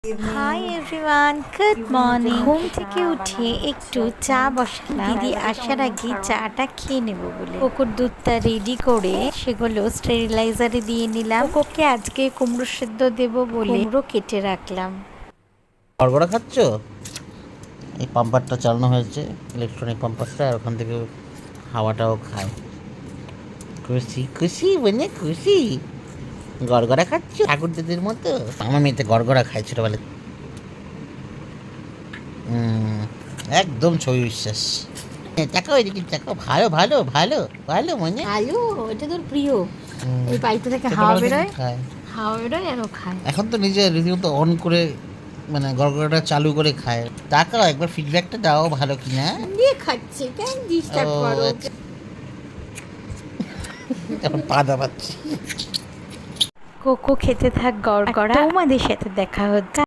Hi everyone, good morning. ঘুম থেকে উঠে একটু চা বসালাম দিদি আসার আগে চাটা খেয়ে নেব বলে। কোকোর দুধটা রেডি করে সেগুলো স্টেরিলাইজারে দিয়ে নিলাম। কোকোকে আজকে কুমড়ো সেদ্ধ দেব বলে কুমড়ো কেটে রাখলাম। গড়গড়া খাচ্ছ? এই পাম্পারটা চালানো হয়েছে, ইলেকট্রনিক পাম্পারটা, আর ওখান থেকে হাওয়াটাও খায়। খুশি খুশি মানে খুশি। গড়গড়া খাচ্ছ ঠাকুর দিদির মতো। আমার মেয়েতে গড়গড়া খায় ছোটবেলা। একদম ছবি বিশ্বাস। চাকাও এদিকে চাকাও, ভালো ভালো ভালো ভালো মানে আলু এটা তোর প্রিয়। এই পাইপটা থেকে হাওয়া বেরোয়, হাওয়া বেরোয় আর ও খায়। এখন তো নিজে রীতিমতো অন করে মানে গড়গড়াটা চালু করে খায়। তাকাও একবার ফিডব্যাকটা দাও ভালো কিনা। দিয়ে খাচ্ছে, কেন ডিস্টার্ব করো? এখন পা দাবাচ্ছি। কোকো খেতে থাক গড়গড়া। তোমাদের সাথে দেখা হচ্ছে।